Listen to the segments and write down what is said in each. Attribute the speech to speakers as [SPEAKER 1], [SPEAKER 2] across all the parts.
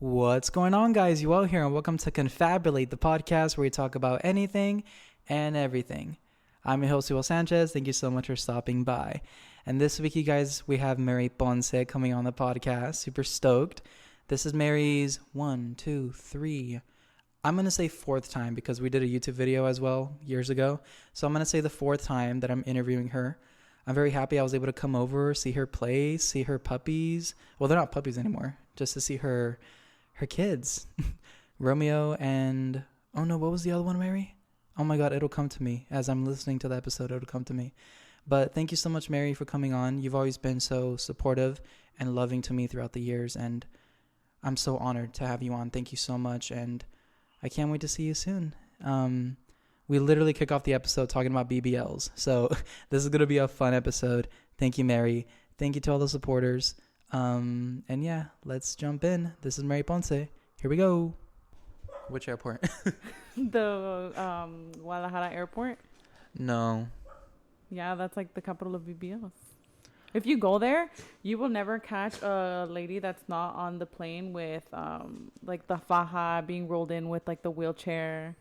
[SPEAKER 1] What's going on, guys? You all here, and welcome to Confabulate, the podcast where we talk about anything and everything. I'm your host, Will Sanchez. Thank you so much for stopping by. And this week, you guys, we have Mary Ponce coming on the podcast. Super stoked. This is Mary's I'm going to say fourth time because we did a YouTube video as well years ago. So I'm going to say the fourth time that I'm interviewing her. I'm very happy I was able to come over, see her play, see her puppies. Well, they're not puppies anymore. Just to see her kids. Romeo and... Oh no, what was the other one, Mary? Oh my God, it'll come to me. As I'm listening to the episode, it'll come to me. But thank you so much, Mary, for coming on. You've always been so supportive and loving to me throughout the years. And I'm so honored to have you on. Thank you so much. And I can't wait to see you soon. We literally kick off the episode talking about BBLs. So this is going to be a fun episode. Thank you, Mary. Thank you to all the supporters. And yeah, let's jump in. This is Mary Ponce. Here we go. Which airport?
[SPEAKER 2] The Guadalajara airport.
[SPEAKER 1] No.
[SPEAKER 2] Yeah, that's like the capital of BBLs. If you go there, you will never catch a lady that's not on the plane with like the faja being rolled in with like the wheelchair.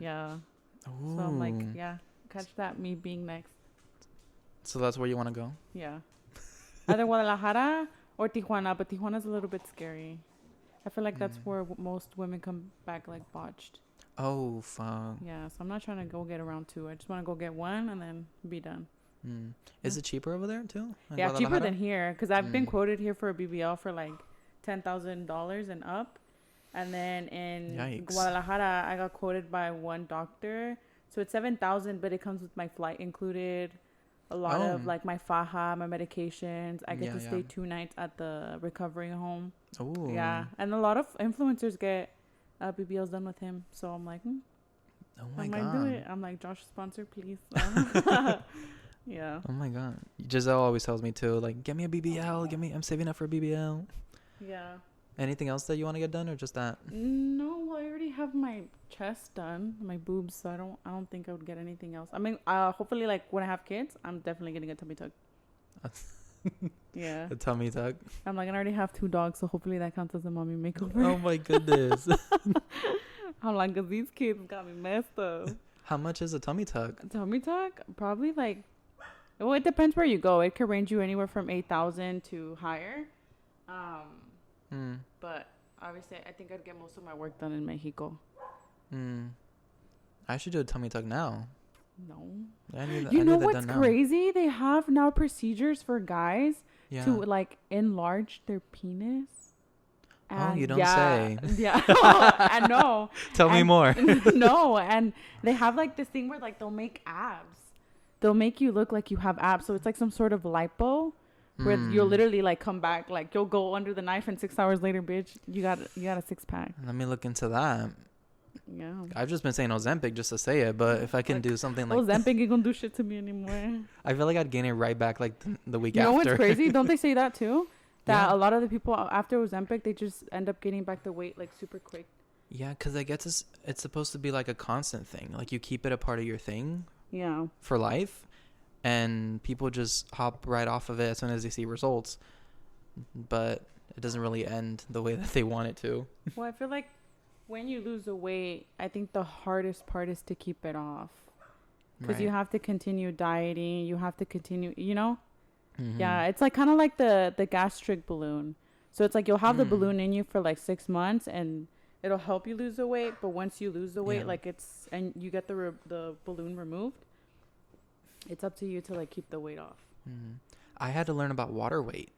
[SPEAKER 2] Yeah.
[SPEAKER 1] Ooh.
[SPEAKER 2] So I'm like, yeah, catch that, me being next.
[SPEAKER 1] So that's where you want to go?
[SPEAKER 2] Yeah. Either Guadalajara or Tijuana, but Tijuana's a little bit scary. I feel like that's where most women come back like botched.
[SPEAKER 1] Oh, fuck.
[SPEAKER 2] Yeah, so I'm not trying to go get around two. I just want to go get one and then be done.
[SPEAKER 1] Is it cheaper over there too?
[SPEAKER 2] Yeah, cheaper than here. Because I've been quoted here for a BBL for like $10,000 and up. And then in Guadalajara, I got quoted by one doctor. So it's $7,000, but it comes with my flight included. A lot of like my faja, my medications. I get to stay 2 nights at the recovery home.
[SPEAKER 1] Oh.
[SPEAKER 2] Yeah. And a lot of influencers get BBLs done with him. So I'm like,
[SPEAKER 1] oh my God.
[SPEAKER 2] I might do it. I'm like, Josh, sponsor, please. Yeah.
[SPEAKER 1] Oh my God. Giselle always tells me too, like, get me a BBL. I'm saving up for a BBL.
[SPEAKER 2] Yeah.
[SPEAKER 1] Anything else that you want to get done or just that?
[SPEAKER 2] No, well, I already have my chest done, my boobs, so I don't think I would get anything else. I mean, hopefully, like, when I have kids, I'm definitely getting a tummy tuck. Yeah.
[SPEAKER 1] A tummy tuck.
[SPEAKER 2] I'm like, I already have 2 dogs, so hopefully that counts as a mommy makeover.
[SPEAKER 1] Oh my goodness.
[SPEAKER 2] I'm like, 'cause these kids got me messed up.
[SPEAKER 1] How much is a tummy tuck?
[SPEAKER 2] A tummy tuck? Probably like, well, it depends where you go. It could range you anywhere from 8,000 to higher. But obviously, I think I'd get most of my work done in Mexico.
[SPEAKER 1] I should do a tummy tuck now.
[SPEAKER 2] No.
[SPEAKER 1] You
[SPEAKER 2] know what's crazy? They have now procedures for guys to like enlarge their penis.
[SPEAKER 1] And you don't say.
[SPEAKER 2] Yeah. I know.
[SPEAKER 1] Tell me more.
[SPEAKER 2] No, and they have like this thing where like they'll make abs. They'll make you look like you have abs. So it's like some sort of lipo. Where you'll literally like come back, like you'll go under the knife and 6 hours later, bitch, you got a 6-pack.
[SPEAKER 1] Let me look into that.
[SPEAKER 2] Yeah.
[SPEAKER 1] I've just been saying Ozempic just to say it, but if I can do something like
[SPEAKER 2] Ozempic ain't gonna do shit to me anymore.
[SPEAKER 1] I feel like I'd gain it right back like the week after.
[SPEAKER 2] You know what's crazy? Don't they say that too? That a lot of the people after Ozempic, they just end up getting back the weight like super quick.
[SPEAKER 1] Yeah, because I guess it's supposed to be like a constant thing. Like you keep it a part of your thing.
[SPEAKER 2] Yeah.
[SPEAKER 1] For life. And people just hop right off of it as soon as they see results. But it doesn't really end the way that they want it to.
[SPEAKER 2] Well, I feel like when you lose the weight, I think the hardest part is to keep it off. Because you have to continue dieting. You have to continue, you know? Mm-hmm. Yeah, it's like kind of like the gastric balloon. So it's like you'll have the balloon in you for like 6 months and it'll help you lose the weight. But once you lose the weight, like and you get the balloon removed, it's up to you to like keep the weight off.
[SPEAKER 1] I had to learn about water weight.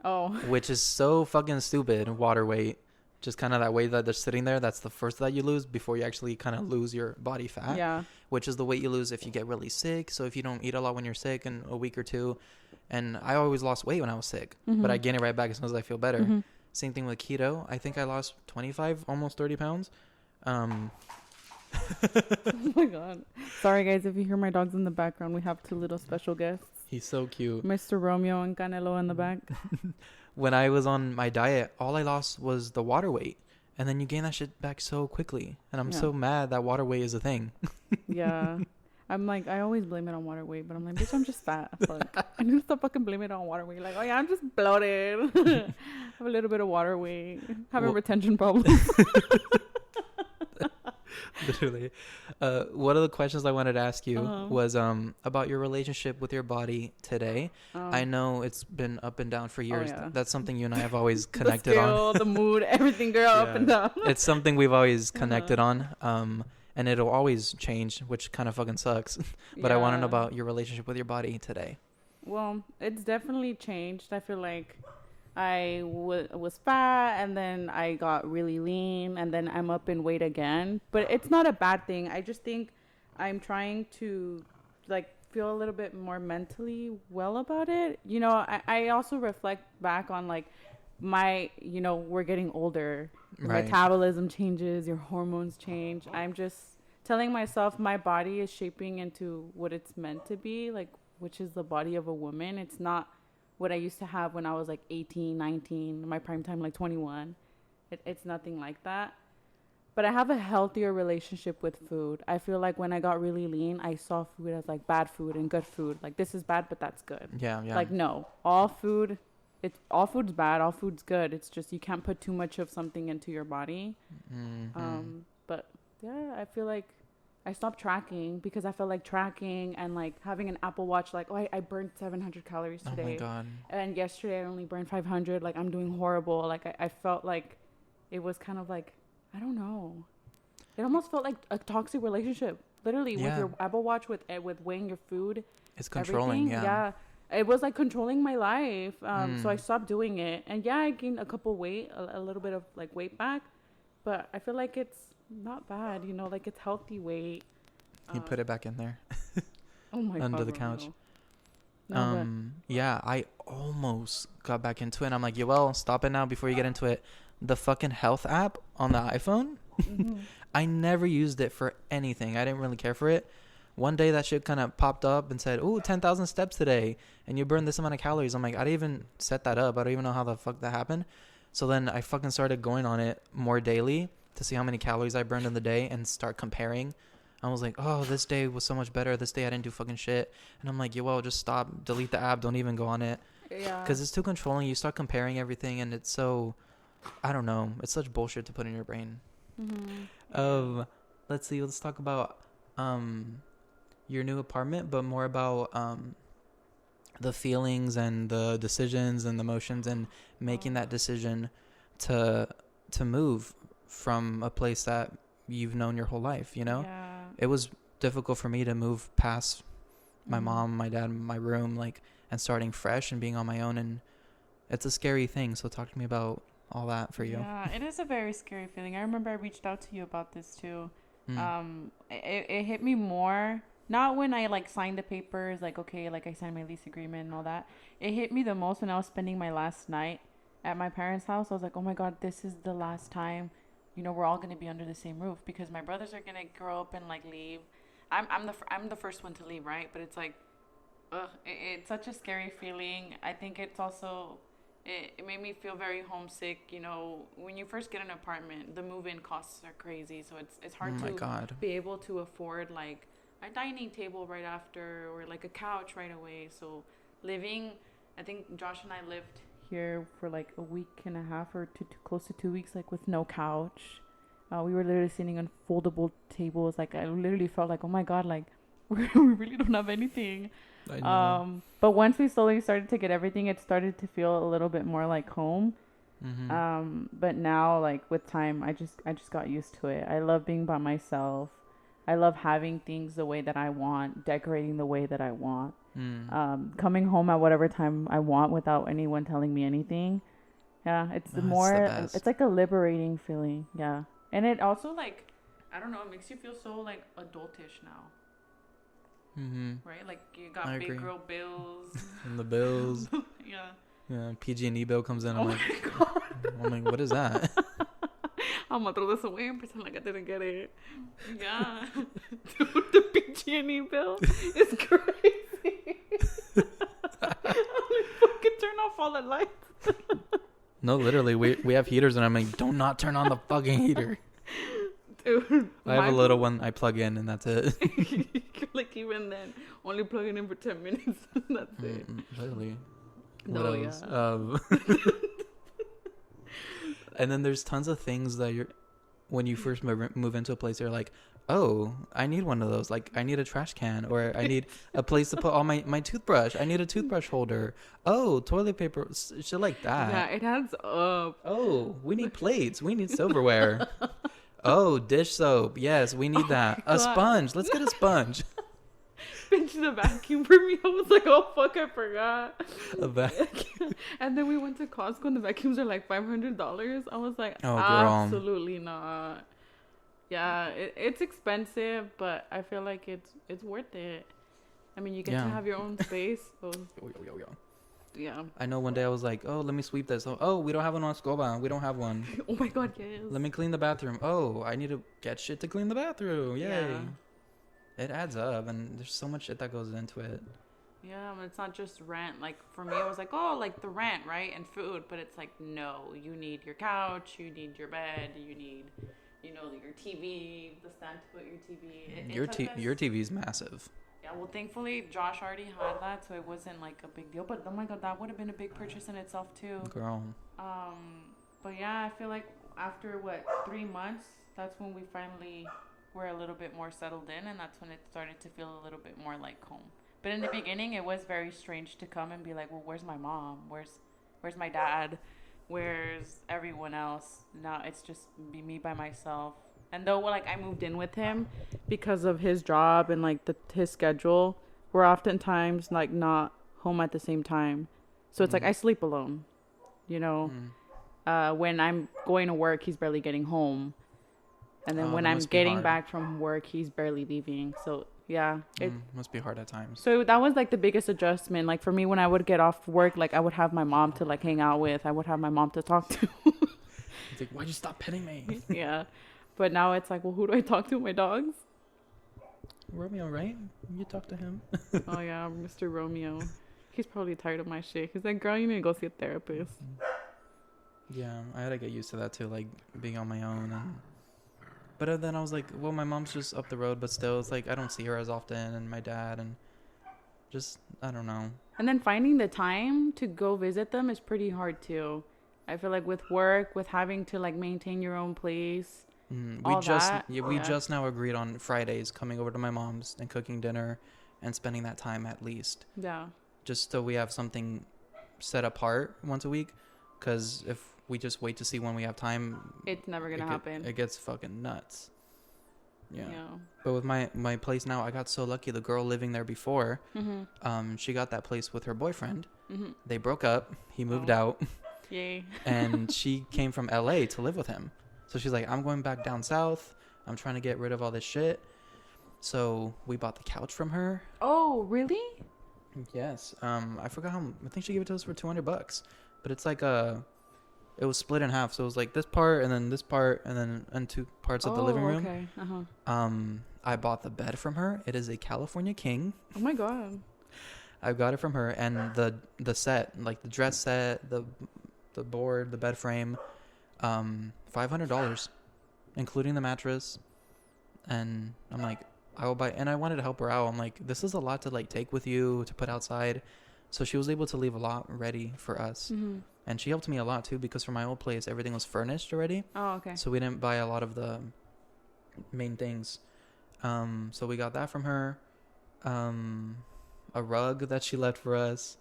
[SPEAKER 2] Oh.
[SPEAKER 1] Which is so fucking stupid. Water weight. Just kind of that weight that they're sitting there. That's the first that you lose before you actually kind of lose your body fat.
[SPEAKER 2] Yeah.
[SPEAKER 1] Which is the weight you lose if you get really sick. So if you don't eat a lot when you're sick in a week or two. And I always lost weight when I was sick. But I gain it right back as soon as I feel better. Same thing with keto. I think I lost 25, almost 30 pounds.
[SPEAKER 2] Oh my God. Sorry guys if you hear my dogs in the background. We have 2 little special guests.
[SPEAKER 1] He's so cute.
[SPEAKER 2] Mr. Romeo and Canelo in the back.
[SPEAKER 1] When I was on my diet, all I lost was the water weight. And then you gain that shit back so quickly. And I'm so mad that water weight is a thing.
[SPEAKER 2] Yeah. I'm like, I always blame it on water weight, but I'm like, bitch, I'm just fat. Fuck. I need to stop fucking blaming it on water weight. Like, oh yeah, I'm just bloated. Have a little bit of water weight. Having retention problems.
[SPEAKER 1] Literally. One of the questions I wanted to ask you was about your relationship with your body today. I know it's been up and down for years. Oh, yeah. That's something you and I have always connected
[SPEAKER 2] the scale,
[SPEAKER 1] on.
[SPEAKER 2] The mood, everything, girl, up and down.
[SPEAKER 1] It's something we've always connected on. And it'll always change, which kind of fucking sucks. But I want to know about your relationship with your body today.
[SPEAKER 2] Well, it's definitely changed. I feel like I was fat, and then I got really lean, and then I'm up in weight again. But it's not a bad thing. I just think I'm trying to, like, feel a little bit more mentally well about it. You know, I also reflect back on, like, we're getting older. Your metabolism changes, your hormones change. I'm just telling myself my body is shaping into what it's meant to be, like, which is the body of a woman. It's not what I used to have when I was like 18, 19, my prime time, like 21. It's nothing like that. But I have a healthier relationship with food. I feel like when I got really lean, I saw food as like bad food and good food. Like, this is bad, but that's good.
[SPEAKER 1] Yeah.
[SPEAKER 2] Like, no, all food's bad, all food's good. It's just you can't put too much of something into your body. Mm-hmm. But yeah, I feel like I stopped tracking because I felt like tracking and like having an Apple Watch, like, oh, I burned 700 calories today. Oh my God. And yesterday I only burned 500. Like, I'm doing horrible. Like, I felt like it was kind of like, I don't know. It almost felt like a toxic relationship. Literally, with your Apple Watch, with weighing your food.
[SPEAKER 1] It's controlling,
[SPEAKER 2] yeah. It was like controlling my life. So I stopped doing it. And yeah, I gained a couple weight, a little bit of like weight back. But I feel like it's not bad, you know, like it's healthy weight.
[SPEAKER 1] You put it back in there.
[SPEAKER 2] Oh my God.
[SPEAKER 1] Under the couch. Yeah, I almost got back into it. And I'm like, stop it now before you get into it. The fucking health app on the iPhone. I never used it for anything. I didn't really care for it. One day that shit kind of popped up and said, ooh, 10,000 steps today. And you burn this amount of calories. I'm like, I didn't even set that up. I don't even know how the fuck that happened. So then I fucking started going on it more daily to see how many calories I burned in the day and start comparing. I was like, oh, this day was so much better. This day I didn't do fucking shit. And I'm like, just stop. Delete the app. Don't even go on it. Yeah. Because it's too controlling. You start comparing everything and it's so, I don't know. It's such bullshit to put in your brain. Mm-hmm. Let's see. Let's talk about your new apartment, but more about the feelings and the decisions and the emotions and making that decision to move from a place that you've known your whole life, you know? Yeah. It was difficult for me to move past my mom, my dad, my room, like, and starting fresh and being on my own, and it's a scary thing. So talk to me about all that for you.
[SPEAKER 2] Yeah, it is a very scary feeling. I remember I reached out to you about this too. It hit me more, not when I like signed the papers, like, okay, like I signed my lease agreement and all that. It hit me the most when I was spending my last night at my parents' house. I was like, oh my God, this is the last time, you know, we're all going to be under the same roof, because my brothers are going to grow up and like leave. I'm the first one to leave, right? But it's like, it's such a scary feeling. I think it's also, it made me feel very homesick. You know, when you first get an apartment, the move-in costs are crazy. So it's hard to be able to afford like a dining table right after, or like a couch right away. So living, I think Josh and I lived here for like a week and a half or close to 2 weeks, like with no couch. We were literally sitting on foldable tables. Like, I literally felt like, oh my God, like we really don't have anything. I know. But once we slowly started to get everything, it started to feel a little bit more like home. Mm-hmm. But now, like with time, I just got used to it. I love being by myself. I love having things the way that I want, decorating the way that I want. Coming home at whatever time I want without anyone telling me anything. Yeah, it's it's like a liberating feeling. Yeah. And it also, like, I don't know, it makes you feel so like adultish now. Right? Like, you got big girl bills.
[SPEAKER 1] And the bills. Yeah, PG&E bill comes in. I'm like, what is that?
[SPEAKER 2] I'm gonna throw this away and pretend like I didn't get it. Yeah. Dude, the PG&E bill is crazy. I'm like, fucking turn off all the lights.
[SPEAKER 1] No, literally, we have heaters, and I'm like, do not turn on the fucking heater.
[SPEAKER 2] Dude,
[SPEAKER 1] I have a little one I plug in, and that's it.
[SPEAKER 2] Like, even then, only plug it in for 10 minutes. That's it.
[SPEAKER 1] Literally.
[SPEAKER 2] No,
[SPEAKER 1] what else?
[SPEAKER 2] Yeah.
[SPEAKER 1] And then there's tons of things that when you first move into a place, you're like, oh, I need one of those. Like, I need a trash can, or I need a place to put all my toothbrush. I need a toothbrush holder. Oh, toilet paper, shit like that.
[SPEAKER 2] Yeah, it adds up.
[SPEAKER 1] Oh, we need plates. We need silverware. Oh, dish soap. Yes, we need that. A sponge. Let's get a sponge.
[SPEAKER 2] Bitch, the vacuum for me. I was like, oh, fuck, I forgot.
[SPEAKER 1] A vacuum.
[SPEAKER 2] And then we went to Costco and the vacuums are like $500. I was like,
[SPEAKER 1] oh, girl.
[SPEAKER 2] Absolutely not. Yeah, it's expensive, but I feel like it's worth it. I mean, you get to have your own space. So. Yeah.
[SPEAKER 1] I know one day I was like, oh, let me sweep this. Oh, we don't have one on Scoba. We don't have one.
[SPEAKER 2] Oh my God, yes.
[SPEAKER 1] Let me clean the bathroom. Oh, I need to get shit to clean the bathroom. Yay.
[SPEAKER 2] Yeah.
[SPEAKER 1] It adds up, and there's so much shit that goes into it.
[SPEAKER 2] Yeah, but it's not just rent. Like, for me, it was like, oh, like the rent, right? And food. But it's like, no, you need your couch, you need your bed, you need, your TV, the stand to put your TV.
[SPEAKER 1] Your TV's massive.
[SPEAKER 2] Yeah, well, thankfully, Josh already had that, so it wasn't like a big deal. But oh my God, that would have been a big purchase in itself too.
[SPEAKER 1] Girl.
[SPEAKER 2] But yeah, I feel like after 3 months, that's when we finally were a little bit more settled in, and that's when it started to feel a little bit more like home. But in the beginning, it was very strange to come and be like, well, where's my mom? Where's my dad? Where's everyone else? Now it's just me by myself. And though I moved in with him because of his job and his schedule, we're oftentimes not home at the same time. So it's like I sleep alone, when I'm going to work, he's barely getting home. And then when I'm getting back from work, he's barely leaving. So yeah, it
[SPEAKER 1] must be hard at times.
[SPEAKER 2] So that was the biggest adjustment. Like for me, when I would get off work, I would have my mom to hang out with. I would have my mom to talk to.
[SPEAKER 1] It's like, why'd you stop petting me?
[SPEAKER 2] Yeah. But now it's like, well, who do I talk to? My dogs?
[SPEAKER 1] Romeo, right? You talk to him.
[SPEAKER 2] Oh, yeah, Mr. Romeo. He's probably tired of my shit. He's like, girl, you need to go see a therapist.
[SPEAKER 1] Yeah, I had to get used to that too, being on my own. But then I was like, well, my mom's just up the road, but still, it's like I don't see her as often, and my dad, and just, I don't know.
[SPEAKER 2] And then finding the time to go visit them is pretty hard too. I feel like with work, with having to maintain your own place.
[SPEAKER 1] We just now agreed on Fridays coming over to my mom's and cooking dinner and spending that time at least.
[SPEAKER 2] Yeah.
[SPEAKER 1] Just so we have something set apart once a week, because if we just wait to see when we have time,
[SPEAKER 2] it's never gonna happen.
[SPEAKER 1] It gets fucking nuts. Yeah. But with my place now, I got so lucky. The girl living there before, she got that place with her boyfriend. They broke up. He moved out.
[SPEAKER 2] Yay.
[SPEAKER 1] And she came from LA to live with him. So she's like, I'm going back down south. I'm trying to get rid of all this shit. So we bought the couch from her.
[SPEAKER 2] Oh, really?
[SPEAKER 1] Yes. I forgot how. I think she gave it to us for $200. But it's it was split in half. So it was this part and then this part and two parts of the living room.
[SPEAKER 2] Okay. Uh-huh.
[SPEAKER 1] I bought the bed from her. It is a California king.
[SPEAKER 2] Oh my God.
[SPEAKER 1] I got it from her, and the set, the dress set, the board, the bed frame, $500, including the mattress. And I'm like, I will buy. And I wanted to help her out. I'm like, this is a lot to take with you to put outside. So she was able to leave a lot ready for us. And she helped me a lot too, because for my old place, everything was furnished already.
[SPEAKER 2] Oh, okay.
[SPEAKER 1] So we didn't buy a lot of the main things. So we got that from her. A rug that she left for us.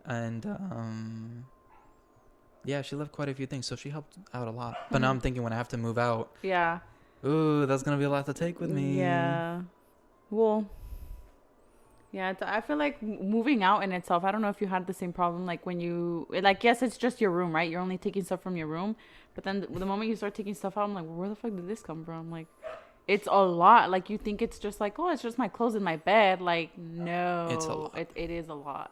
[SPEAKER 1] And yeah, she left quite a few things, so she helped out a lot. But now I'm thinking, when I have to move out, ooh, that's gonna be a lot to take with me.
[SPEAKER 2] Yeah. Well, yeah, I feel like moving out in itself, I don't know if you had the same problem, when you, yes, it's just your room, right? You're only taking stuff from your room, but then the moment you start taking stuff out, I'm like, well, where the fuck did this come from? It's a lot. You think it's just oh, it's just my clothes in my bed. No,
[SPEAKER 1] it's a lot.
[SPEAKER 2] It is a lot.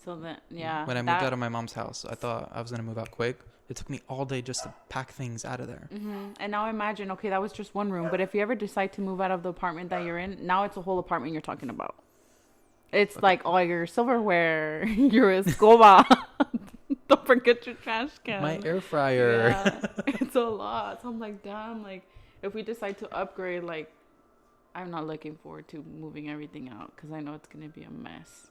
[SPEAKER 2] So then, yeah.
[SPEAKER 1] When I moved out of my mom's house, I thought I was going to move out quick. It took me all day just to pack things out of there.
[SPEAKER 2] And now imagine, okay, that was just one room. But if you ever decide to move out of the apartment that you're in, now it's a whole apartment you're talking about. It's all your silverware, your escoba. Don't forget your trash can.
[SPEAKER 1] My air fryer.
[SPEAKER 2] Yeah, it's a lot. So I'm like, damn, if we decide to upgrade, like, I'm not looking forward to moving everything out because I know it's going to be a mess.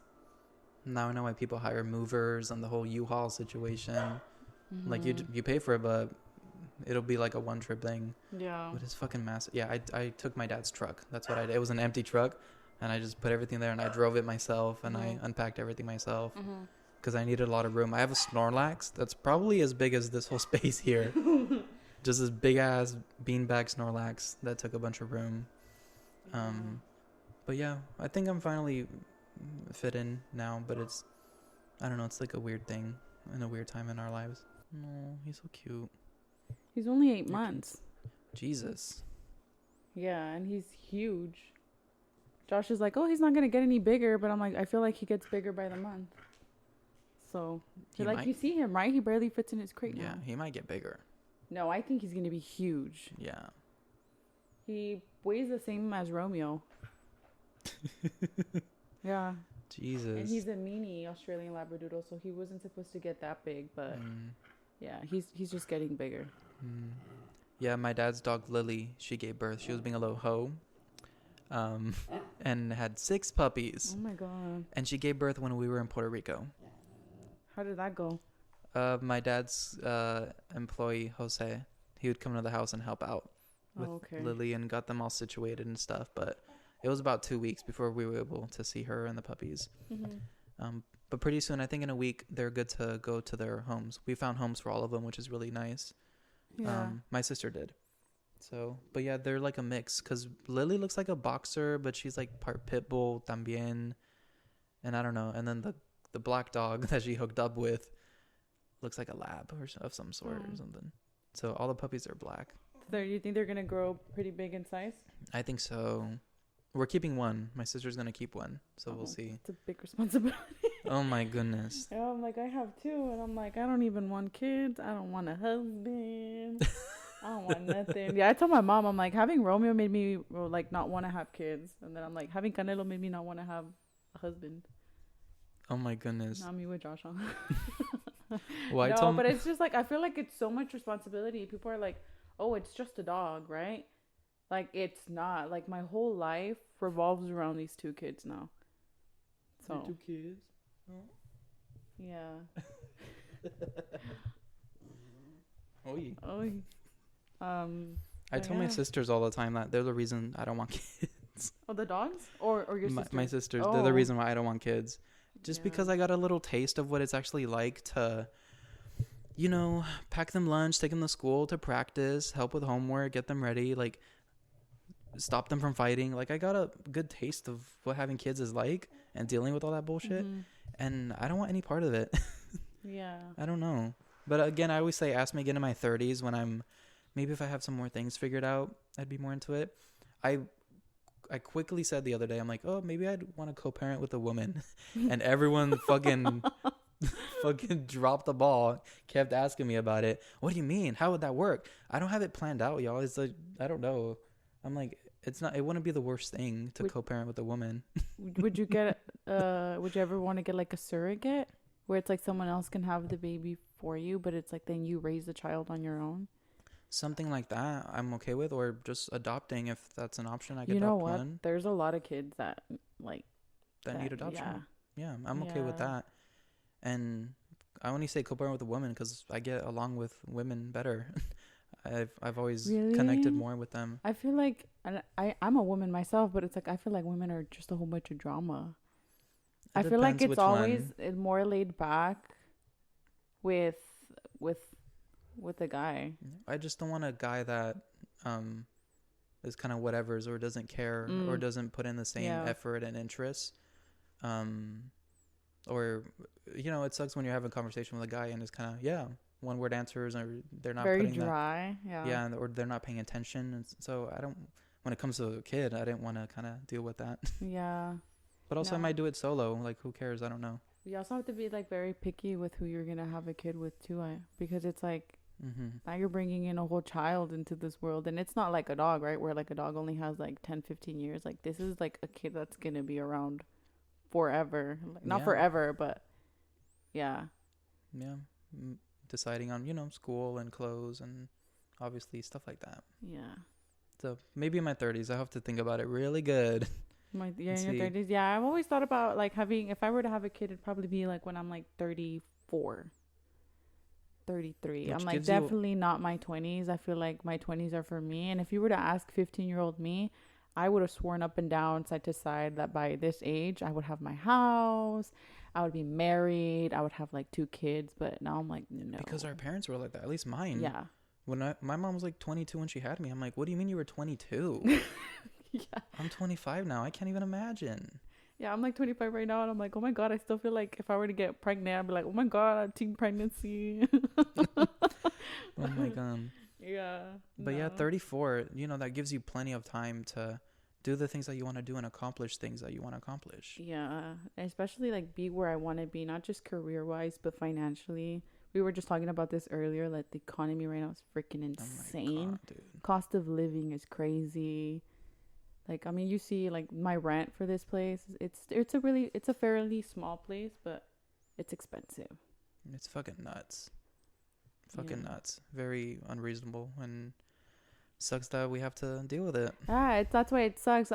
[SPEAKER 1] Now I know why people hire movers and the whole U-Haul situation. Mm-hmm. Like, you pay for it, but it'll be like a one-trip thing.
[SPEAKER 2] Yeah.
[SPEAKER 1] But it's fucking massive. Yeah, I took my dad's truck. That's what I did. It was an empty truck, and I just put everything there, and I drove it myself, and I unpacked everything myself. Because I needed a lot of room. I have a Snorlax that's probably as big as this whole space here. Just this big-ass beanbag Snorlax that took a bunch of room. But yeah, I think I'm finally fit in now, but it's, I don't know, it's like a weird thing and a weird time in our lives. No, he's so cute.
[SPEAKER 2] He's only 8 months.
[SPEAKER 1] Jesus.
[SPEAKER 2] Yeah, and he's huge. Josh is like, oh, he's not going to get any bigger, but I'm like, I feel like he gets bigger by the month. So, you see him, right? He barely fits in his crate now.
[SPEAKER 1] Yeah, he might get bigger.
[SPEAKER 2] No, I think he's going to be huge.
[SPEAKER 1] Yeah.
[SPEAKER 2] He weighs the same as Romeo. Yeah.
[SPEAKER 1] Jesus.
[SPEAKER 2] And he's a mini Australian Labradoodle, so he wasn't supposed to get that big, but yeah, he's just getting bigger.
[SPEAKER 1] Yeah, my dad's dog Lily, she gave birth. She was being a little hoe. And had 6 puppies.
[SPEAKER 2] Oh my God.
[SPEAKER 1] And she gave birth when we were in Puerto Rico.
[SPEAKER 2] How did that go?
[SPEAKER 1] My dad's employee, Jose, he would come to the house and help out with Lily and got them all situated and stuff. But it was about 2 weeks before we were able to see her and the puppies. But pretty soon, I think in a week, they're good to go to their homes. We found homes for all of them, which is really nice. Yeah. My sister did. So, but yeah, they're like a mix. Because Lily looks like a boxer, but she's like part pit bull también. And I don't know. And then the black dog that she hooked up with looks like a lab or of some sort or something. So all the puppies are black.
[SPEAKER 2] So you think they're going to grow pretty big in size?
[SPEAKER 1] I think so. We're keeping one. My sister's going to keep one. So we'll see.
[SPEAKER 2] It's a big responsibility.
[SPEAKER 1] Oh my goodness.
[SPEAKER 2] Yeah, I'm like, I have 2. And I'm like, I don't even want kids. I don't want a husband. I don't want nothing. Yeah, I told my mom, I'm like, having Romeo made me like not want to have kids. And then I'm like, having Canelo made me not want to have a husband.
[SPEAKER 1] Oh my goodness.
[SPEAKER 2] Not me with Josh on.
[SPEAKER 1] Well,
[SPEAKER 2] no, but it's just like, I feel like it's so much responsibility. People are like, oh, it's just a dog, right? Like, it's not. Like, my whole life revolves around these 2 kids now. So
[SPEAKER 1] 2 kids? Oh.
[SPEAKER 2] Yeah.
[SPEAKER 1] Oy.
[SPEAKER 2] Oy.
[SPEAKER 1] I tell my sisters all the time that they're the reason I don't want kids.
[SPEAKER 2] Oh, the dogs? Or your sisters?
[SPEAKER 1] My sisters, they're the reason why I don't want kids. Just because I got a little taste of what it's actually like to, pack them lunch, take them to school to practice, help with homework, get them ready, like, stop them from fighting. Like, I got a good taste of what having kids is like and dealing with all that bullshit. And I don't want any part of it.
[SPEAKER 2] Yeah.
[SPEAKER 1] I don't know. But again, I always say, ask me again in my 30s when maybe if I have some more things figured out, I'd be more into it. I quickly said the other day, I'm like, oh, maybe I'd want to co-parent with a woman. And everyone fucking dropped the ball, kept asking me about it. What do you mean? How would that work? I don't have it planned out, y'all. It's like, I don't know. I'm like, it wouldn't be the worst thing to co-parent with a woman.
[SPEAKER 2] Would you ever want to get like a surrogate where it's like someone else can have the baby for you, but it's like then you raise the child on your own? Something
[SPEAKER 1] like that I'm okay with, or just adopting if that's an option. I could
[SPEAKER 2] adopt
[SPEAKER 1] what? One.
[SPEAKER 2] There's a lot of kids that
[SPEAKER 1] need adoption. Yeah, I'm okay with that. And I only say co-parent with a woman because I get along with women better. I've always connected more with them.
[SPEAKER 2] I feel like, and I'm a woman myself, but it's like I feel like women are just a whole bunch of drama. I feel like it's always more laid back with a guy.
[SPEAKER 1] I just don't want a guy that is kind of whatever's or doesn't care or doesn't put in the same effort and interest. Or it sucks when you're having a conversation with a guy and it's kind of one word answers, or they're not
[SPEAKER 2] very dry.
[SPEAKER 1] Or they're not paying attention. And so I don't. When it comes to a kid, I didn't want to kind of deal with that.
[SPEAKER 2] Yeah.
[SPEAKER 1] But also, I might do it solo. Like, who cares? I don't know.
[SPEAKER 2] You also have to be like very picky with who you're gonna have a kid with too, because it's like now you're bringing in a whole child into this world, and it's not like a dog, right? Where like a dog only has like 10-15 years. Like, this is like a kid that's gonna be around forever. Like, not forever, but yeah.
[SPEAKER 1] Deciding on school and clothes and obviously stuff like that.
[SPEAKER 2] Yeah.
[SPEAKER 1] So maybe in my 30s. I have to think about it really good.
[SPEAKER 2] In your 30s. Yeah, I've always thought about like having, if I were to have a kid, it'd probably be like when I'm like 34, 33.
[SPEAKER 1] Which
[SPEAKER 2] I'm like definitely not my 20s. I feel like my 20s are for me. And if you were to ask 15-year-old me, I would have sworn up and down, side to side, that by this age, I would have my house, I would be married, I would have like 2 kids. But now I'm like, no.
[SPEAKER 1] Because our parents were like that. At least mine.
[SPEAKER 2] Yeah.
[SPEAKER 1] When my mom was like 22 when she had me. I'm like, what do you mean you were 22?
[SPEAKER 2] Yeah.
[SPEAKER 1] I'm 25 now. I can't even imagine.
[SPEAKER 2] Yeah, I'm like 25 right now, and I'm like, oh my God, I still feel like if I were to get pregnant, I'd be like, oh my God, teen pregnancy.
[SPEAKER 1] Oh my God.
[SPEAKER 2] Yeah.
[SPEAKER 1] But yeah, 34, that gives you plenty of time to do the things that you want to do and accomplish things that you want to accomplish.
[SPEAKER 2] Yeah, especially like be where I want to be, not just career-wise, but financially. We were just talking about this earlier, like the economy right now is freaking insane. Oh my God, dude. Cost of living is crazy. Like, I mean, you see like my rent for this place, it's a fairly small place, but it's expensive.
[SPEAKER 1] It's fucking nuts. Nuts. Very unreasonable, and sucks that we have to deal with it.
[SPEAKER 2] That's why it sucks.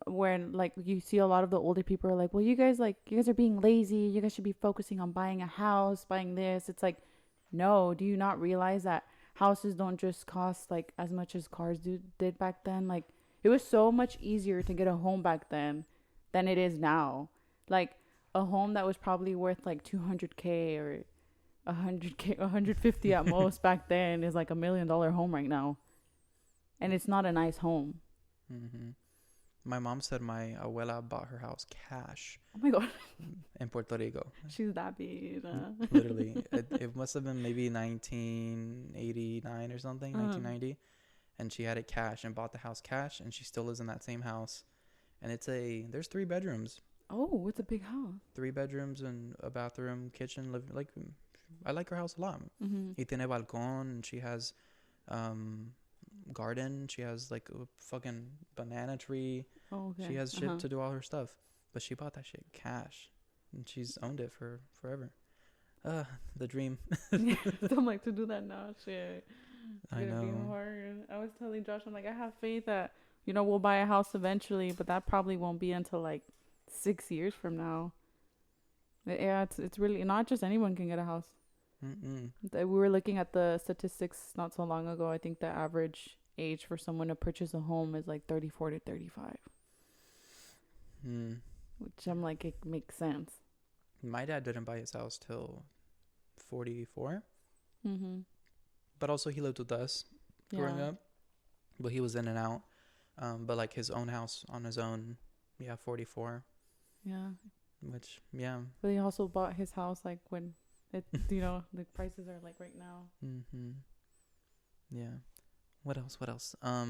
[SPEAKER 2] When like you see a lot of the older people are like, well, you guys are being lazy. You guys should be focusing on buying a house, buying this. It's like, no, do you not realize that houses don't just cost like as much as cars did back then? Like, it was so much easier to get a home back then than it is now. Like, a home that was probably worth like 200K or 100K, 150 at most back then is like $1 million home right now. And it's not a nice home.
[SPEAKER 1] Mm-hmm. My mom said my abuela bought her house cash.
[SPEAKER 2] Oh my God.
[SPEAKER 1] In Puerto Rico.
[SPEAKER 2] She's that big.
[SPEAKER 1] Literally. It must have been maybe 1989 or something, 1990. And she had it cash and bought the house cash, and she still lives in that same house. And there's 3 bedrooms.
[SPEAKER 2] Oh, it's a big house.
[SPEAKER 1] 3 bedrooms and a bathroom, kitchen, living. Like, I like her house a lot.
[SPEAKER 2] Mm-hmm.
[SPEAKER 1] Y tiene balcón, and she has garden. She has like a fucking banana tree.
[SPEAKER 2] Oh, okay.
[SPEAKER 1] She has shit to do all her stuff. But she bought that shit cash, and she's owned it for forever. The dream.
[SPEAKER 2] Yeah, don't like to do that now. Shit. It's
[SPEAKER 1] I know.
[SPEAKER 2] Be hard. I was telling Josh, I'm like, I have faith that we'll buy a house eventually, but that probably won't be until like 6 years from now. Yeah, it's really not just anyone can get a house.
[SPEAKER 1] Mm-mm.
[SPEAKER 2] We were looking at the statistics not so long ago. I think the average age for someone to purchase a home is like 34 to 35. Which I'm like, it makes sense.
[SPEAKER 1] My dad didn't buy his house till 44.
[SPEAKER 2] Mm-hmm.
[SPEAKER 1] But also he lived with us growing up. But he was in and out. But like his own house on his own, 44.
[SPEAKER 2] Yeah.
[SPEAKER 1] Which, yeah.
[SPEAKER 2] But he also bought his house like when it, the prices are like right now.
[SPEAKER 1] Mm-hmm. Yeah. What else? I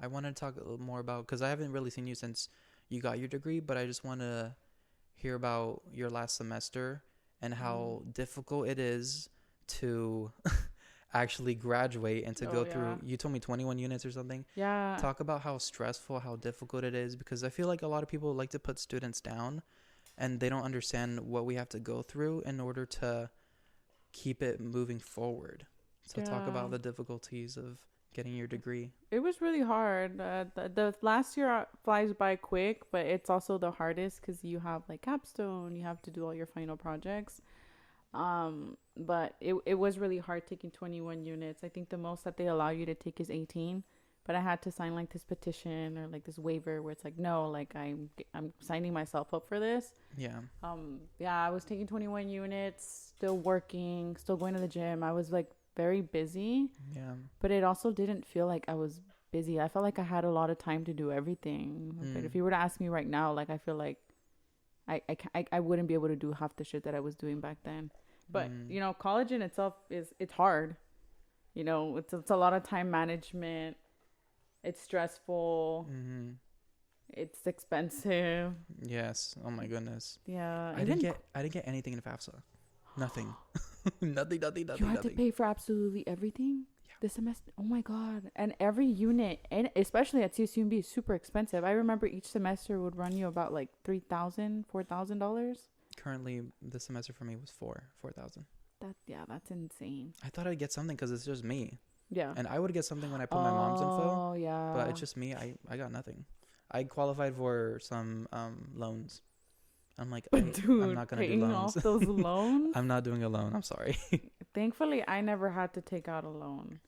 [SPEAKER 1] want to talk a little more about, because I haven't really seen you since you got your degree, but I just want to hear about your last semester and how difficult it is to actually graduate and to go through. You told me 21 units or something.
[SPEAKER 2] Yeah.
[SPEAKER 1] Talk about how stressful, how difficult it is, because I feel like a lot of people like to put students down and they don't understand what we have to go through in order to keep it moving forward. So talk about the difficulties of getting your degree.
[SPEAKER 2] It was really hard. The last year flies by quick, but it's also the hardest because you have like capstone, you have to do all your final projects. But it was really hard taking 21 units. I think the most that they allow you to take is 18. But I had to sign like this petition or like this waiver where it's like, no, like I'm signing myself up for this.
[SPEAKER 1] Yeah.
[SPEAKER 2] I was taking 21 units, still working, still going to the gym. I was like very busy. Yeah. But it also didn't feel like I was busy. I felt like I had a lot of time to do everything. But if you were to ask me right now, like I feel like I wouldn't be able to do half the shit that I was doing back then. But college in itself it's hard. It's a lot of time management. It's stressful. Mm-hmm. It's expensive.
[SPEAKER 1] Yes. Oh my goodness.
[SPEAKER 2] Yeah.
[SPEAKER 1] I didn't get anything in FAFSA. Nothing. nothing.
[SPEAKER 2] You had to pay for absolutely everything this semester. Oh my God. And every unit, and especially at CSUMB, is super expensive. I remember each semester would run you about like $3,000, $4,000.
[SPEAKER 1] Currently, the semester for me was $4,000.
[SPEAKER 2] That's insane.
[SPEAKER 1] I thought I'd get something because it's just me.
[SPEAKER 2] Yeah.
[SPEAKER 1] And I would get something when I put my mom's info.
[SPEAKER 2] Oh, yeah.
[SPEAKER 1] But it's just me. I got nothing. I qualified for some loans. I'm like,
[SPEAKER 2] Dude,
[SPEAKER 1] I'm not going to do
[SPEAKER 2] paying
[SPEAKER 1] loans.
[SPEAKER 2] off those loans?
[SPEAKER 1] I'm not doing a loan. I'm sorry.
[SPEAKER 2] Thankfully, I never had to take out a loan.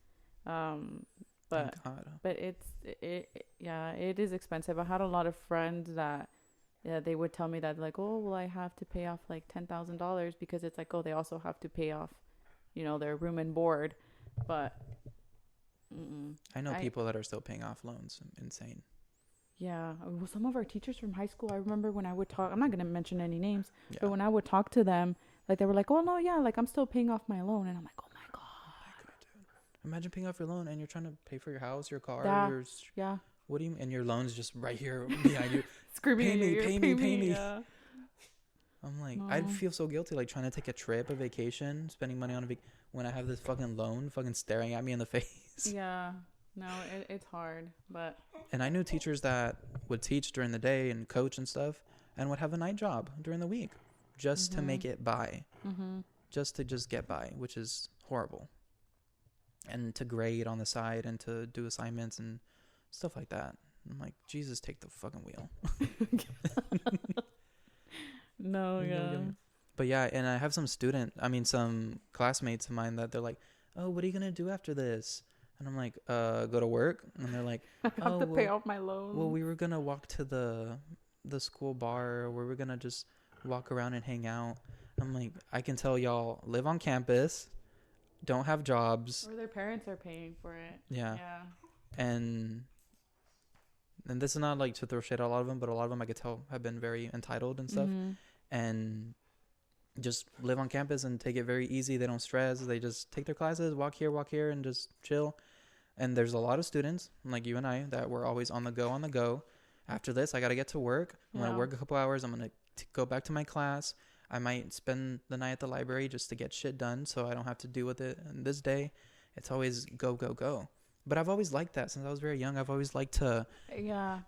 [SPEAKER 2] But it is expensive. I had a lot of friends that they would tell me that like, oh, well, I have to pay off like $10,000 because it's like, oh, they also have to pay off, their room and board. But
[SPEAKER 1] I know people that are still paying off loans. Insane.
[SPEAKER 2] Yeah. Well, some of our teachers from high school, I remember when I would talk, I'm not going to mention any names, but when I would talk to them, like they were like, oh, no, yeah, like I'm still paying off my loan. And I'm like, oh my God.
[SPEAKER 1] Imagine paying off your loan and you're trying to pay for your house, your car.
[SPEAKER 2] Yeah.
[SPEAKER 1] What do you mean? And your loan's just right here behind you.
[SPEAKER 2] Screaming
[SPEAKER 1] pay me.
[SPEAKER 2] Yeah.
[SPEAKER 1] I'm like, I'd feel so guilty, like trying to take a trip, a vacation, spending money on when I have this fucking loan fucking staring at me in the face.
[SPEAKER 2] Yeah. No, it's hard, but.
[SPEAKER 1] And I knew teachers that would teach during the day and coach and stuff and would have a night job during the week just to make it by. Just to get by, which is horrible. And to grade on the side and to do assignments and stuff like that. I'm like, Jesus, take the fucking wheel.
[SPEAKER 2] No, yeah.
[SPEAKER 1] But yeah, and I have some classmates of mine that they're like, oh, what are you going to do after this? And I'm like, go to work. And they're like,
[SPEAKER 2] I have to pay off my loan.
[SPEAKER 1] Well, we were going to walk to the school bar, or we were going to just walk around and hang out. I'm like, I can tell y'all live on campus, don't have jobs.
[SPEAKER 2] Or their parents are paying for it.
[SPEAKER 1] Yeah. And this is not like to throw shade at a lot of them, but a lot of them I could tell have been very entitled and stuff. And just live on campus and take it very easy. They don't stress. They just take their classes, walk here, and just chill. And there's a lot of students like you and I that were always on the go. After this, I got to get to work. I'm going to work a couple hours. I'm going to go back to my class. I might spend the night at the library just to get shit done so I don't have to deal with it. And this day, it's always go. But I've always liked that since I was very young. I've always liked to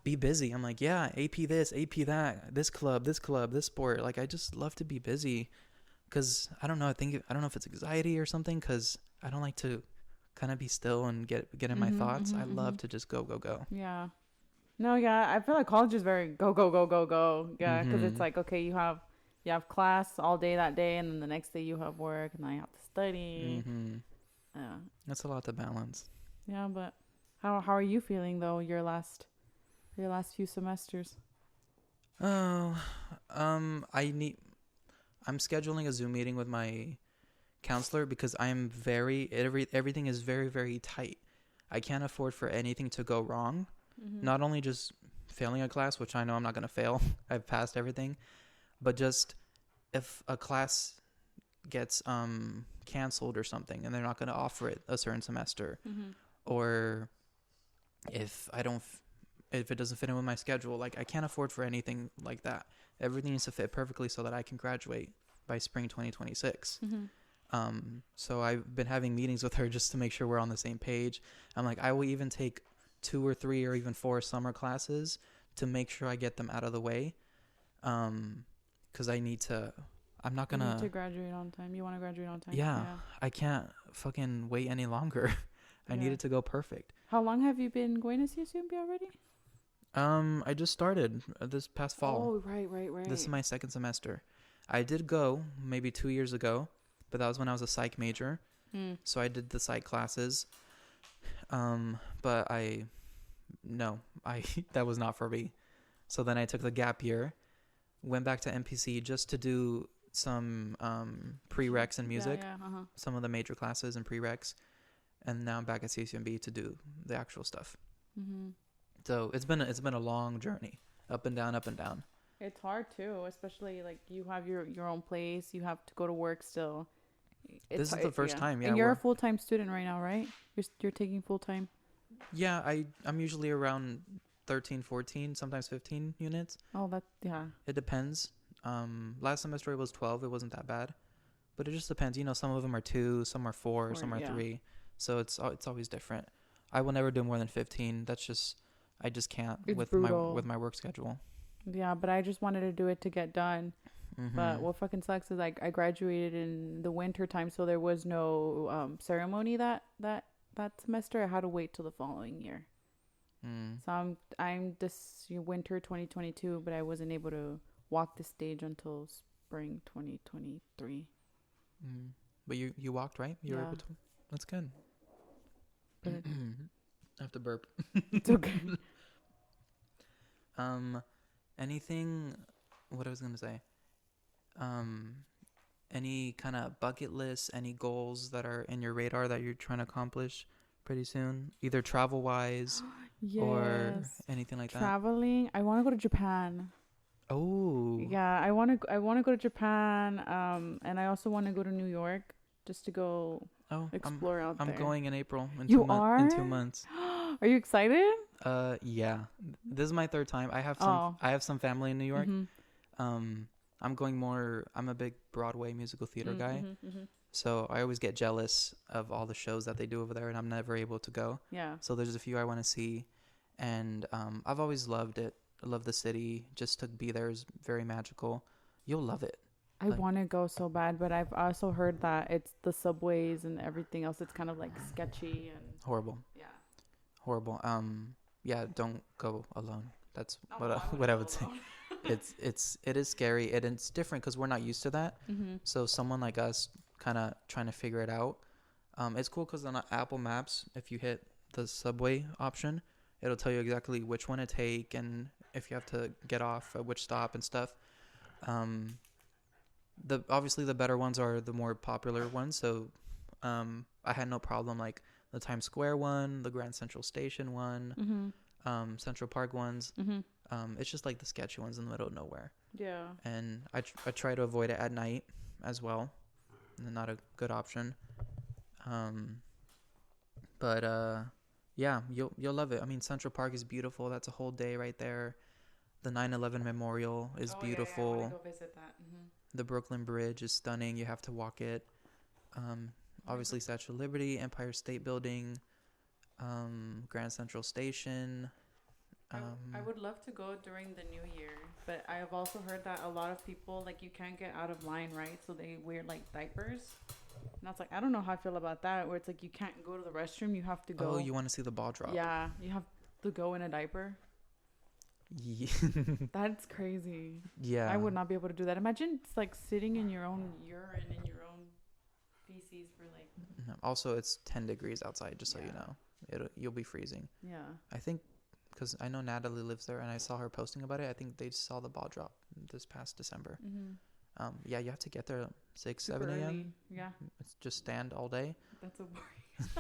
[SPEAKER 1] be busy. I'm like, AP this, AP that, this club, this sport. Like, I just love to be busy because I don't know. I don't know if it's anxiety or something because I don't like to kind of be still and get in my thoughts. I love to just go.
[SPEAKER 2] Yeah. No, yeah. I feel like college is very go. Yeah, because it's like, okay, you have class all day that day, and then the next day you have work, and then you have to study. Yeah.
[SPEAKER 1] That's a lot to balance.
[SPEAKER 2] Yeah, but how are you feeling though? Your last few semesters.
[SPEAKER 1] Oh, I'm scheduling a Zoom meeting with my counselor because everything is very, very tight. I can't afford for anything to go wrong. Not only just failing a class, which I know I'm not going to fail. I've passed everything, but just if a class gets canceled or something and they're not going to offer it a certain semester. Or if it doesn't fit in with my schedule, like I can't afford for anything like that. Everything needs to fit perfectly so that I can graduate by spring 2026. So I've been having meetings with her just to make sure we're on the same page. I'm like, I will even take 2 or 3 or even 4 summer classes to make sure I get them out of the way. Because I'm not gonna.
[SPEAKER 2] You need to graduate on time. You want to graduate on time.
[SPEAKER 1] Yeah. I can't fucking wait any longer. I need it to go perfect.
[SPEAKER 2] How long have you been going to CSUMB already?
[SPEAKER 1] I just started this past fall.
[SPEAKER 2] Oh, right.
[SPEAKER 1] This is my second semester. I did go maybe 2 years ago, but that was when I was a psych major. So I did the psych classes. But that was not for me. So then I took the gap year, went back to MPC just to do some prereqs in music, some of the major classes and prereqs. And now I'm back at CCMB to do the actual stuff. So it's been a long journey, up and down.
[SPEAKER 2] It's hard too, especially like you have your own place. You have to go to work still.
[SPEAKER 1] This is the first time. Yeah,
[SPEAKER 2] and you're a full-time student right now, right? You're taking full-time.
[SPEAKER 1] Yeah, I'm usually around 13, 14, sometimes 15 units.
[SPEAKER 2] Oh, it
[SPEAKER 1] depends. Last semester it was 12. It wasn't that bad, but it just depends. Some of them are 2, some are 4, some are 3. So it's always different. I will never do more than 15. I just can't with my work schedule.
[SPEAKER 2] Yeah, but I just wanted to do it to get done. But what fucking sucks is like I graduated in the winter time, so there was no ceremony that semester. I had to wait till the following year. So I'm this winter 2022, but I wasn't able to walk the stage until spring 2023.
[SPEAKER 1] But you walked, right? You were able to. That's good. I have to burp.
[SPEAKER 2] It's okay.
[SPEAKER 1] Anything? What I was gonna say. Any kind of bucket list? Any goals that are in your radar that you're trying to accomplish pretty soon, either travel wise or anything like that?
[SPEAKER 2] Traveling. I want to go to Japan.
[SPEAKER 1] Oh.
[SPEAKER 2] Yeah, I want to go to Japan. And I also want to go to New York just to go explore out there.
[SPEAKER 1] I'm going in April. In 2 months.
[SPEAKER 2] Are you excited?
[SPEAKER 1] Yeah. This is my third time. I have some family in New York. I'm going more. I'm a big Broadway musical theater guy. So I always get jealous of all the shows that they do over there, and I'm never able to go.
[SPEAKER 2] Yeah.
[SPEAKER 1] So there's a few I want to see, and I've always loved it. I love the city. Just to be there is very magical. You'll love it.
[SPEAKER 2] I want to go so bad, but I've also heard that it's the subways and everything else. It's kind of like sketchy and
[SPEAKER 1] horrible.
[SPEAKER 2] Yeah.
[SPEAKER 1] Horrible. Yeah. Don't go alone. That's what I would say. It is scary, and it's different because we're not used to that. So someone like us kind of trying to figure it out. It's cool because on Apple Maps, if you hit the subway option, it'll tell you exactly which one to take and if you have to get off at which stop and stuff. Obviously the better ones are the more popular ones. So I had no problem like the Times Square one, the Grand Central Station one, Central Park ones. It's just like the sketchy ones in the middle of nowhere. Yeah. And I try to avoid it at night as well. Not a good option. But yeah, you'll love it. I mean, Central Park is beautiful. That's a whole day right there. The 9/11 Memorial is beautiful. Yeah, I want to go visit that. The Brooklyn Bridge is stunning. You have to walk it. Obviously, Statue of Liberty, Empire State Building, Grand Central Station.
[SPEAKER 2] I would love to go during the new year, but I have also heard that a lot of people, like, you can't get out of line, right? So they wear, like, diapers. And I was like, I don't know how I feel about that, where it's like you can't go to the restroom. You have to go.
[SPEAKER 1] Oh, you want to see the ball drop.
[SPEAKER 2] Yeah, you have to go in a diaper. Yeah. That's crazy. Yeah. I would not be able to do that. Imagine it's like sitting in your own urine and your own feces for like...
[SPEAKER 1] Also, it's 10 degrees outside, just so you know. You'll be freezing. Yeah. I think... Because I know Natalie lives there, and I saw her posting about it. I think they saw the ball drop this past December. Yeah, you have to get there 6, 7 a.m. Early. Yeah. It's just stand all day. That's so boring.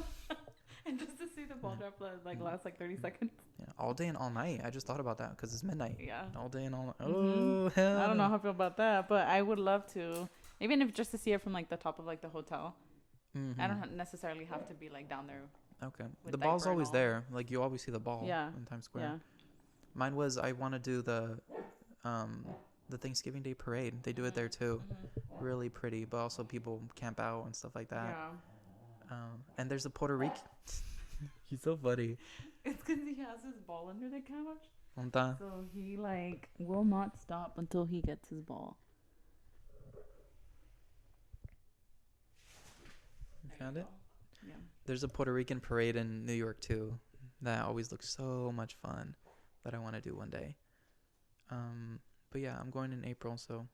[SPEAKER 2] And just to see the ball drop last 30 seconds.
[SPEAKER 1] Yeah, all day and all night. I just thought about that because it's midnight. Yeah. All day and all night. Oh, hell.
[SPEAKER 2] I don't know how I feel about that, but I would love to. Even if just to see it from like the top of like the hotel. I don't necessarily have to be like down there.
[SPEAKER 1] Okay. The ball's always there. Like you always see the ball in Times Square. Yeah. Mine was I want to do the Thanksgiving Day parade. They do it there too. Really pretty, but also people camp out and stuff like that. Yeah. And there's a Puerto Rican. He's so funny.
[SPEAKER 2] It's because he has his ball under the couch. So he like will not stop until he gets his ball.
[SPEAKER 1] You found it? Yeah. There's a Puerto Rican parade in New York too that always looks so much fun that I want to do one day. But yeah, I'm going in April, so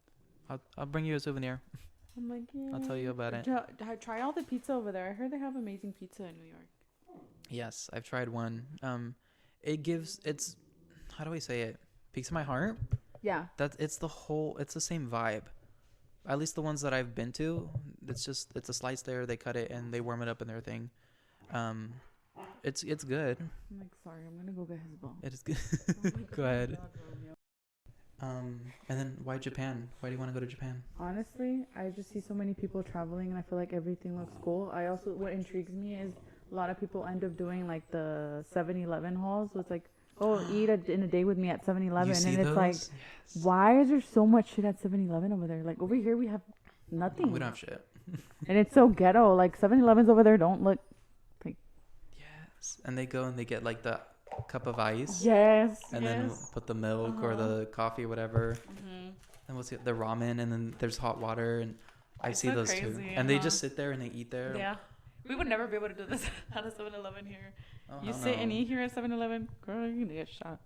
[SPEAKER 1] I'll bring you a souvenir.
[SPEAKER 2] I'm like, yeah.
[SPEAKER 1] I'll tell you about it.
[SPEAKER 2] Try all the pizza over there. I heard they have amazing pizza in New York.
[SPEAKER 1] Yes, I've tried one. It's how do I say it? Peaks my heart. Yeah. It's the same vibe. At least the ones that I've been to, it's a slice there. They cut it and they warm it up in their thing. It's good.
[SPEAKER 2] I'm like, sorry, I'm gonna go get his ball.
[SPEAKER 1] It is good. Go ahead. And then why Japan? Why do you want to go to Japan?
[SPEAKER 2] Honestly, I just see so many people traveling and I feel like everything looks cool. What intrigues me is a lot of people end up doing like the 7-Eleven hauls. So it's like, eat in a day with me at 7-Eleven. And it's like, why is there so much shit at 7-Eleven over there? Like over here we have nothing.
[SPEAKER 1] We don't have shit.
[SPEAKER 2] And it's so ghetto. Like 7-Elevens over there don't look like...
[SPEAKER 1] Yes. And they go and they get like the cup of ice.
[SPEAKER 2] Yes.
[SPEAKER 1] And then put the milk or the coffee, whatever. and what's the ramen, and then there's hot water, and I see those too. And they just sit there and they eat there.
[SPEAKER 2] Yeah. We would never be able to do this at a 7-Eleven here.
[SPEAKER 1] Oh,
[SPEAKER 2] you sit and eat here at 7-Eleven, girl, you're gonna get shot.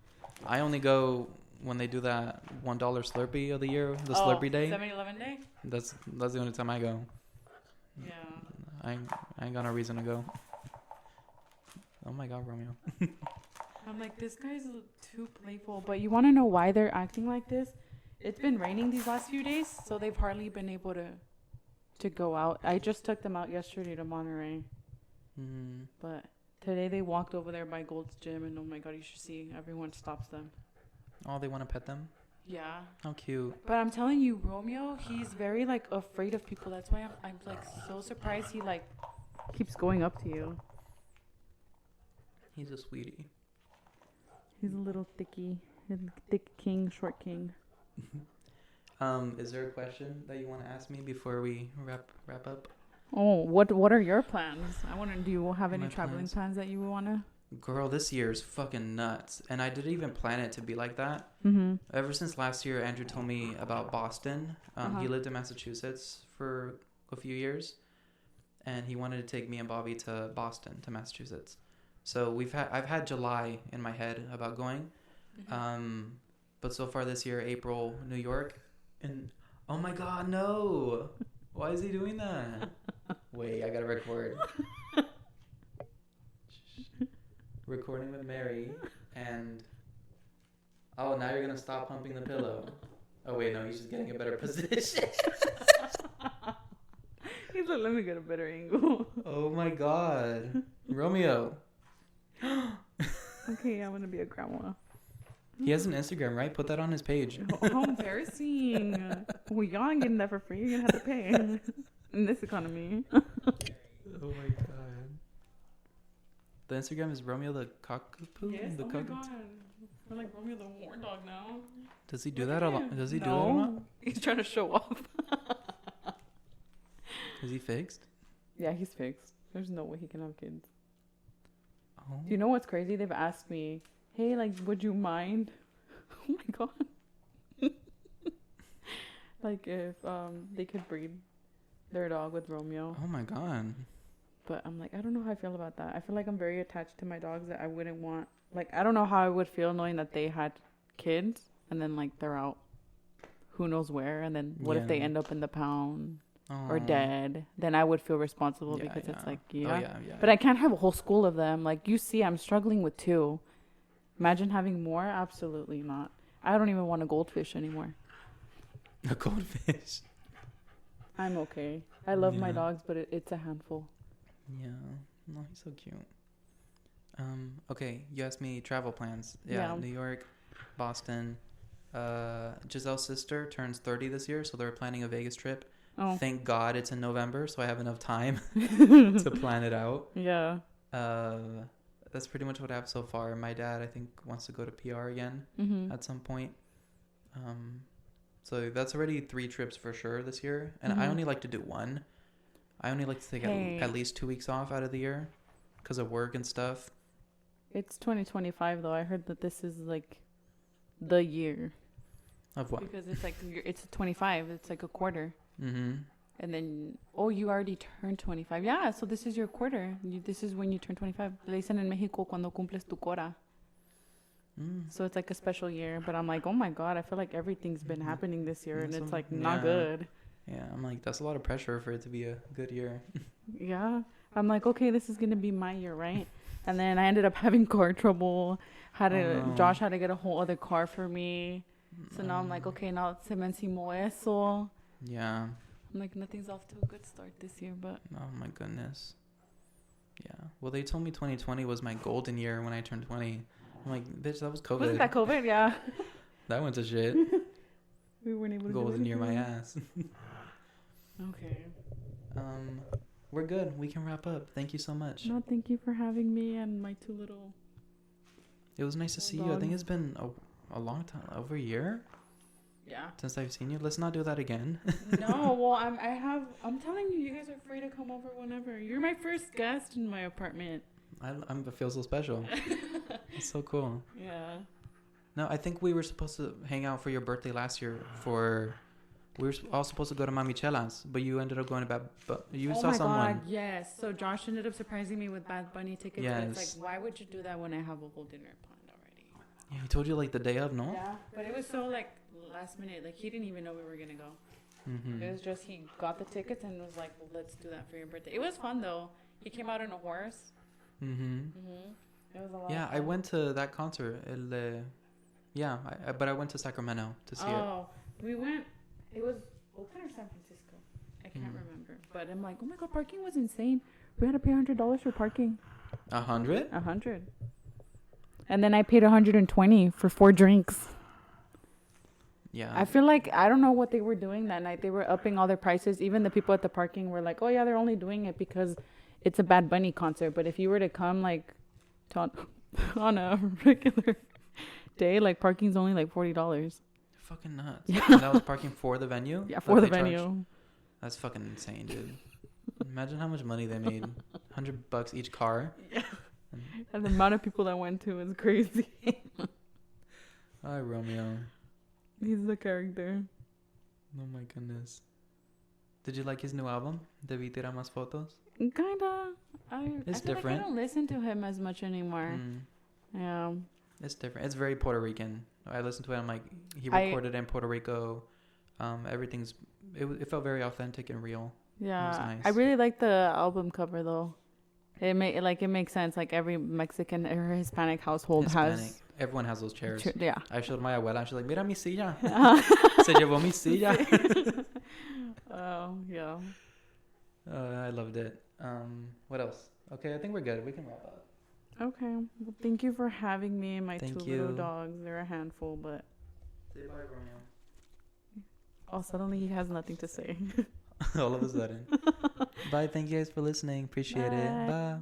[SPEAKER 1] I only go when they do that $1 Slurpee of the year, the Slurpee day.
[SPEAKER 2] 7-Eleven day.
[SPEAKER 1] That's the only time I go.
[SPEAKER 2] Yeah.
[SPEAKER 1] I ain't got no reason to go. Oh my God, Romeo.
[SPEAKER 2] I'm like, this guy's too playful. But you want to know why they're acting like this? It's been raining these last few days, so they've hardly been able to go out. I just took them out yesterday to Monterey. But today they walked over there by Gold's Gym, and oh my God, you should see. Everyone stops them.
[SPEAKER 1] Oh, they want to pet them?
[SPEAKER 2] Yeah.
[SPEAKER 1] How cute.
[SPEAKER 2] But I'm telling you, Romeo, he's very, like, afraid of people. That's why I'm like, so surprised he, like, keeps going up to you.
[SPEAKER 1] He's a sweetie.
[SPEAKER 2] He's a little thicky. Thick king, short king.
[SPEAKER 1] Is there a question that you want to ask me before we wrap up?
[SPEAKER 2] Oh, what are your plans? I wonder, do you have any
[SPEAKER 1] My
[SPEAKER 2] traveling plans that you want to?
[SPEAKER 1] Girl, this year is fucking nuts. And I didn't even plan it to be like that. Ever since last year, Andrew told me about Boston. He lived in Massachusetts for a few years. And he wanted to take me and Bobby to Boston, to Massachusetts. So I've had July in my head about going. But so far this year, April, New York. And oh my God, no. Why is he doing that? Wait, I gotta record. Recording with Mary. And oh, now you're gonna stop humping the pillow. Oh wait, no, he's just getting a better position.
[SPEAKER 2] He's like, let me get a better angle.
[SPEAKER 1] Oh my God. Romeo.
[SPEAKER 2] Okay, I want to be a grandma.
[SPEAKER 1] He has an Instagram, right? Put that on his page.
[SPEAKER 2] How embarrassing. Well, y'all ain't getting that for free. You're going to have to pay in this economy.
[SPEAKER 1] Oh my God. The Instagram is Romeo the cockapoo?
[SPEAKER 2] Yes,
[SPEAKER 1] the
[SPEAKER 2] oh my God. We're like Romeo the war dog now.
[SPEAKER 1] Does he do that a lot? Does he do that a lot?
[SPEAKER 2] He's trying to show off.
[SPEAKER 1] Is he fixed?
[SPEAKER 2] Yeah, he's fixed. There's no way he can have kids.
[SPEAKER 1] Oh.
[SPEAKER 2] Do you know what's crazy? They've asked me, hey, like, would you mind? Oh my God. Like, if they could breed their dog with Romeo.
[SPEAKER 1] Oh my God.
[SPEAKER 2] But I'm like, I don't know how I feel about that. I feel like I'm very attached to my dogs that I wouldn't want. Like, I don't know how I would feel knowing that they had kids and then, like, they're out who knows where. And then what if they end up in the pound? Or dead, then I would feel responsible because it's like, But I can't have a whole school of them. Like, you see, I'm struggling with 2. Imagine having more? Absolutely not. I don't even want a goldfish anymore.
[SPEAKER 1] A goldfish?
[SPEAKER 2] I'm okay. I love my dogs, but it's a handful.
[SPEAKER 1] Yeah. No, he's so cute. Okay, you asked me travel plans. Yeah. New York, Boston. Giselle's sister turns 30 this year, so they're planning a Vegas trip. Oh. Thank God it's in November, so I have enough time to plan it out. Yeah. That's pretty much what I have so far. My dad, I think, wants to go to PR again at some point. So that's already 3 trips for sure this year. And I only like to do 1. I only like to take at least 2 weeks off out of the year because of work and stuff. It's
[SPEAKER 2] 2025, though. I heard that this is, like, the year.
[SPEAKER 1] Of what?
[SPEAKER 2] Because it's, like, it's 25. It's, like, a quarter. And then, you already turned 25. Yeah, so this is your quarter. This is when you turn 25. Le dicen en México cuando cumples tu cora. So it's like a special year. But I'm like, oh my God, I feel like everything's been happening this year. And it's like not good.
[SPEAKER 1] Yeah, I'm like, that's a lot of pressure for it to be a good year.
[SPEAKER 2] Yeah. I'm like, okay, this is going to be my year, right? And then I ended up having car trouble. Josh had to get a whole other car for me. So now I'm like, okay, now se me encimó eso. Yeah. I'm like, nothing's off to a good start this year, but...
[SPEAKER 1] Oh, my goodness. Yeah. Well, they told me 2020 was my golden year when I turned 20. I'm like, bitch, that was COVID.
[SPEAKER 2] Wasn't that COVID? Yeah.
[SPEAKER 1] That went to shit.
[SPEAKER 2] We weren't able to
[SPEAKER 1] golden year my ass.
[SPEAKER 2] Okay.
[SPEAKER 1] We're good. We can wrap up. Thank you so much.
[SPEAKER 2] No, thank you for having me and my 2 little...
[SPEAKER 1] It was nice to see you. I think it's been a long time. Over a year?
[SPEAKER 2] Yeah.
[SPEAKER 1] Since I've seen you. Let's not do that again.
[SPEAKER 2] No, well, I'm telling you, you guys are free to come over whenever. You're my first guest in my apartment.
[SPEAKER 1] I feel so special. It's so cool.
[SPEAKER 2] Yeah.
[SPEAKER 1] No, I think we were supposed to hang out for your birthday last year. We were all supposed to go to Mami Chela's, but you ended up going to you saw someone.
[SPEAKER 2] Oh my God, yes. So Josh ended up surprising me with Bad Bunny tickets.
[SPEAKER 1] Yes.
[SPEAKER 2] And it's like, why would you do that when I have a whole dinner planned already?
[SPEAKER 1] Yeah, he told you like the day of, no?
[SPEAKER 2] Yeah, but it was so like last minute. Like he didn't even know we were gonna go.
[SPEAKER 1] Mm-hmm.
[SPEAKER 2] It was just he got the tickets and was like, well, let's do that for your birthday. It was fun though. He came out on a horse. It was a lot.
[SPEAKER 1] Yeah, I went to that concert. But I went to Sacramento to see it.
[SPEAKER 2] Oh, we went. It was Oakland or San Francisco. I can't remember. But I'm like, oh my God, parking was insane. We had to pay $100 for parking.
[SPEAKER 1] 100?
[SPEAKER 2] 100. And then I paid 120 for 4 drinks.
[SPEAKER 1] Yeah.
[SPEAKER 2] I feel like I don't know what they were doing that night. They were upping all their prices. Even the people at the parking were like, "Oh yeah, they're only doing it because it's a Bad Bunny concert." But if you were to come like on a regular day, like parking's only like $40.
[SPEAKER 1] Fucking nuts.
[SPEAKER 2] Yeah.
[SPEAKER 1] And that was parking for the venue?
[SPEAKER 2] Yeah, for the venue.
[SPEAKER 1] Charged? That's fucking insane, dude. Imagine how much money they made. $100 each car.
[SPEAKER 2] Yeah. And the amount of people that went to is crazy.
[SPEAKER 1] Hi, Romeo.
[SPEAKER 2] He's the character.
[SPEAKER 1] Oh my goodness. Did you like his new album? Debí tirar más fotos?
[SPEAKER 2] Kinda.
[SPEAKER 1] It's
[SPEAKER 2] I feel
[SPEAKER 1] different.
[SPEAKER 2] Like I don't listen to him as much anymore. Yeah.
[SPEAKER 1] It's different. It's very Puerto Rican. I listened to it. I'm like, he recorded in Puerto Rico. It felt very authentic and real.
[SPEAKER 2] Yeah.
[SPEAKER 1] It was nice.
[SPEAKER 2] I really like the album cover though. It makes sense. Like every Mexican or Hispanic household has.
[SPEAKER 1] Everyone has those chairs.
[SPEAKER 2] Yeah.
[SPEAKER 1] I showed my abuela and she's like, mira mi silla. Se llevó mi silla.
[SPEAKER 2] Oh, yeah.
[SPEAKER 1] I loved it. What else? Okay, I think we're good. We can wrap up.
[SPEAKER 2] Okay. Well, thank you for having me and my
[SPEAKER 1] Thank
[SPEAKER 2] 2 little dogs. They're a handful, but.
[SPEAKER 1] Say bye, Romeo.
[SPEAKER 2] Oh, suddenly he has nothing to say.
[SPEAKER 1] All of a sudden. Bye. Thank you guys for listening. Appreciate it. Bye.